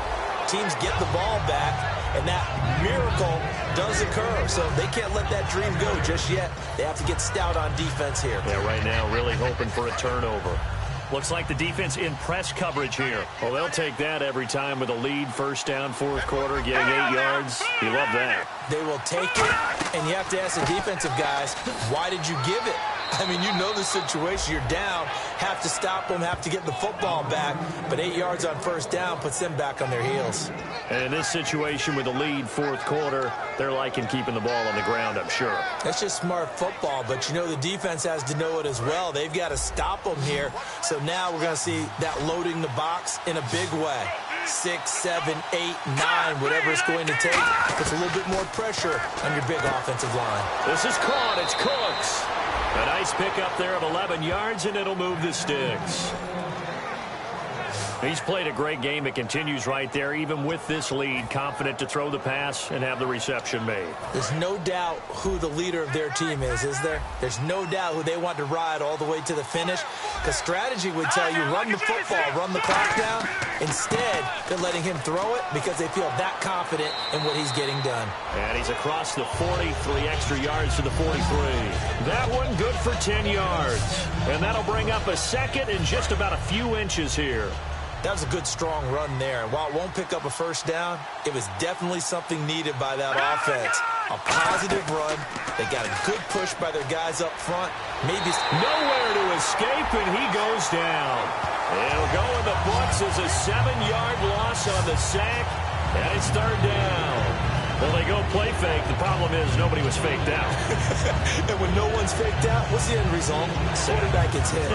Teams get the ball back, and that miracle does occur. So they can't let that dream go just yet. They have to get stout on defense here. Yeah, right now really hoping for a turnover. Looks like the defense in press coverage here. Well, they'll take that every time with a lead. 1st down, 4th quarter, getting 8 yards. You love that. They will take it, and you have to ask the defensive guys, why did you give it? I mean, you know the situation. You're down, have to stop them, have to get the football back. But 8 yards on first down puts them back on their heels. And in this situation with the lead fourth quarter, they're liking keeping the ball on the ground, I'm sure. That's just smart football, but you know the defense has to know it as well. They've got to stop them here. So now we're going to see that loading the box in a big way. 6, 7, 8, 9, whatever it's going to take. Puts a little bit more pressure on your big offensive line. This is caught. It's Cooks. A nice pickup there of 11 yards, and it'll move the sticks. He's played a great game. It continues right there, even with this lead, confident to throw the pass and have the reception made. There's no doubt who the leader of their team is there? There's no doubt who they want to ride all the way to the finish. Because strategy would tell you, run the football, run the clock down. Instead, they're letting him throw it because they feel that confident in what he's getting done. And he's across the 40, 3 extra yards to the 43. That one good for 10 yards. And that'll bring up a second and just about a few inches here. That was a good, strong run there. And while it won't pick up a first down, it was definitely something needed by that offense. A positive run. They got a good push by their guys up front. Maybe nowhere to escape, and he goes down. It'll go in the books as a 7-yard loss on the sack, and it's third down. Well, they go play fake. The problem is nobody was faked out. And when no one's faked out, what's the end result? Quarterback gets hit.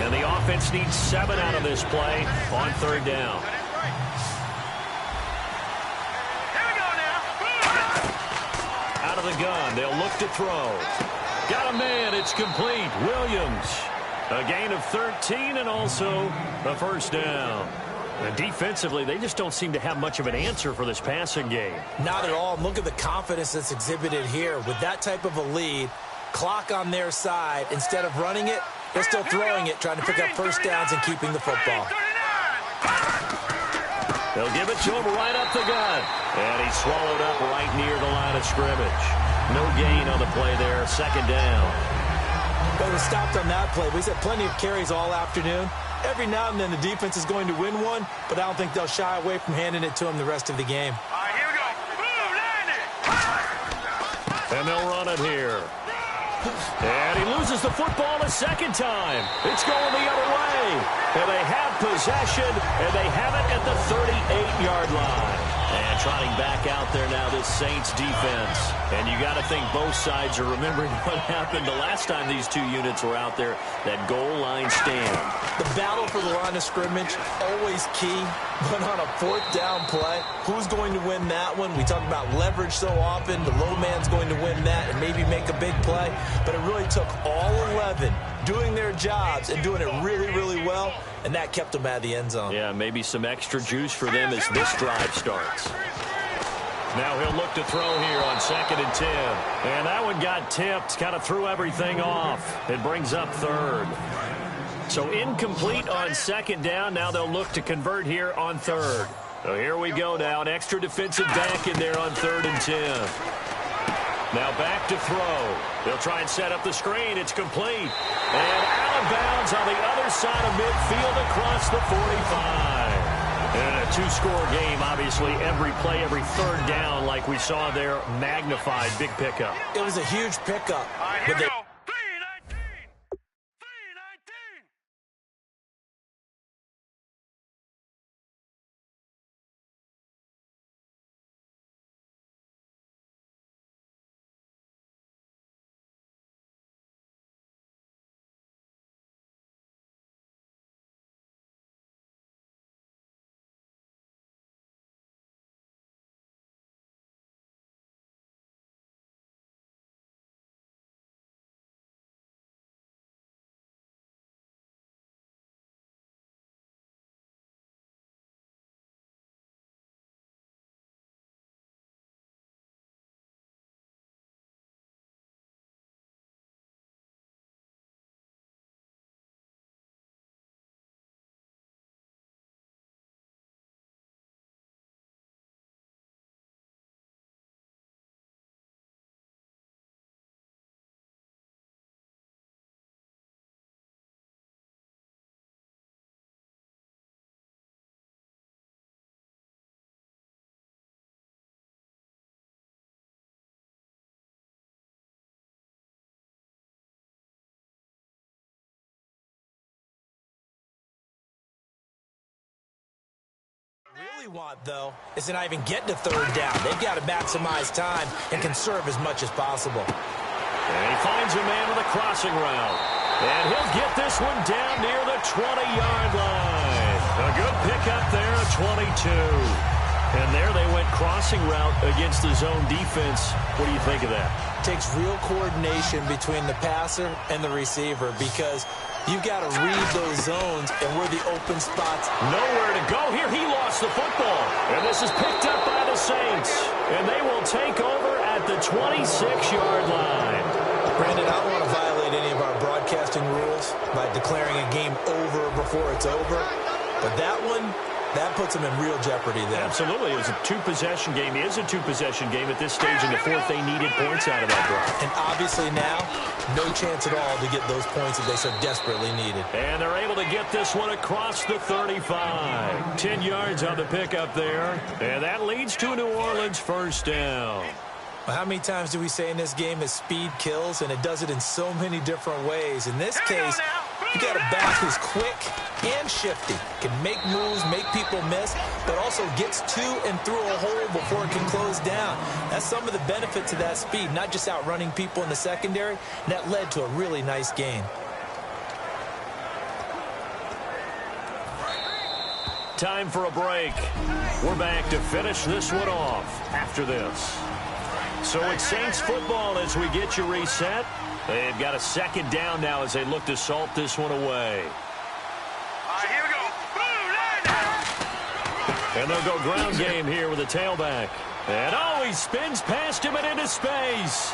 And the offense needs 7 out of this play on third down. Here we go now. Out of the gun, they'll look to throw. Got a man, it's complete. Williams. A gain of 13 and also a first down. And defensively, they just don't seem to have much of an answer for this passing game. Not at all. Look at the confidence that's exhibited here. With that type of a lead, clock on their side, instead of running it, they're still throwing it, trying to pick up first downs and keeping the football. They'll give it to him right up the gut. And he's swallowed up right near the line of scrimmage. No gain on the play there. Second down. But it was stopped on that play. He's had plenty of carries all afternoon. Every now and then the defense is going to win one, but I don't think they'll shy away from handing it to him the rest of the game. All right, here we go. Boom, land it. And they'll run it here. And he loses the football a second time. It's going the other way. And they have possession, and they have it at the 38-yard line. And trotting back out there now, this Saints defense. And you got to think both sides are remembering what happened the last time these two units were out there, that goal line stand. The battle for the line of scrimmage, always key. But on a fourth down play, who's going to win that one? We talk about leverage so often. The low man's going to win that and maybe make a big play. But it really took all 11 doing their jobs and doing it really, really well. And that kept them out of the end zone. Yeah, maybe some extra juice for them as this drive starts. Now he'll look to throw here on 2nd and 10. And that one got tipped, kind of threw everything off. It brings up third. So incomplete on 2nd down. Now they'll look to convert here on 3rd. So here we go now. An extra defensive back in there on 3rd and 10. Now back to throw. They'll try and set up the screen. It's complete. And out of bounds on the other side of midfield across the 45. And a two-score game, obviously. Every play, every third down, like we saw there, magnified. Big pickup. It was a huge pickup. All right, here we go. Really want, though, is to not even get to third down. They've got to maximize time and conserve as much as possible. And he finds a man with a crossing route. And he'll get this one down near the 20-yard line. A good pickup there, a 22. And there they went crossing route against the zone defense. What do you think of that? Takes real coordination between the passer and the receiver because you've got to read those zones and where the open spots. Nowhere to go here. He lost the football. And this is picked up by the Saints. And they will take over at the 26-yard line. Brandon, I don't want to violate any of our broadcasting rules by declaring a game over before it's over. But that one, that puts them in real jeopardy there. Absolutely. It was a two-possession game. It is a two-possession game at this stage in the fourth. They needed points out of that drive. And obviously now, no chance at all to get those points that they so desperately needed. And they're able to get this one across the 35. 10 yards on the pickup there. And that leads to a New Orleans first down. Well, how many times do we say in this game that speed kills, and it does it in so many different ways? In this case, you got a back who's quick and shifty, can make moves, make people miss, but also gets to and through a hole before it can close down. That's some of the benefits of that speed, not just outrunning people in the secondary, and that led to a really nice gain. Time for a break. We're back to finish this one off after this. So it's Saints football as we get you reset. They've got a second down now as they look to salt this one away. All right, here we go. Boom, And they'll go ground game here with a tailback. And oh, he spins past him and into space.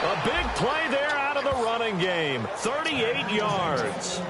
A big play there out of the running game. 38 yards.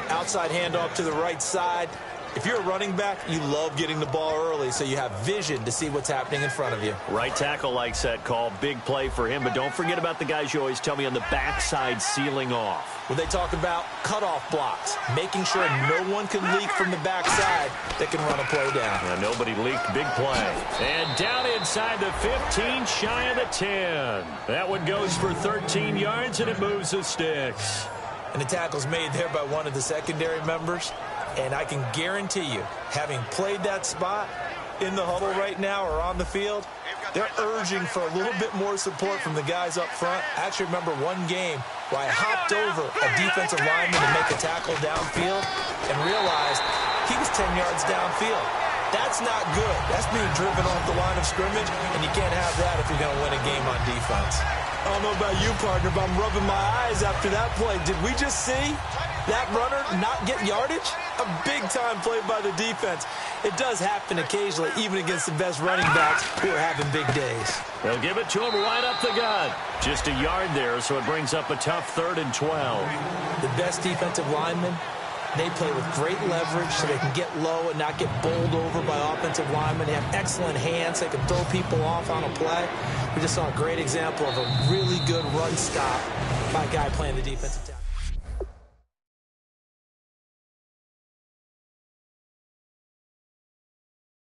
Outside handoff to the right side. If you're a running back, you love getting the ball early so you have vision to see what's happening in front of you. Right tackle likes that call. Big play for him. But don't forget about the guys you always tell me on the backside sealing off. Well, they talk about cutoff blocks, making sure no one can leak from the backside that can run a play down. Yeah, nobody leaked. Big play. And down inside the 15, shy of the 10. That one goes for 13 yards, and it moves the sticks. And the tackle's made there by one of the secondary members. And I can guarantee you, having played that spot in the huddle right now or on the field, they're urging for a little bit more support from the guys up front. I actually remember one game where I hopped over a defensive lineman to make a tackle downfield and realized he was 10 yards downfield. That's not good. That's being driven off the line of scrimmage, and you can't have that if you're going to win a game on defense. I don't know about you, partner, but I'm rubbing my eyes after that play. Did we just see that runner not get yardage? A big-time play by the defense. It does happen occasionally, even against the best running backs who are having big days. They'll give it to him right up the gut. Just a yard there, so it brings up a tough 3rd and 12. The best defensive linemen, they play with great leverage so they can get low and not get bowled over by offensive linemen. They have excellent hands. They can throw people off on a play. We just saw a great example of a really good run stop by a guy playing the defensive tackle.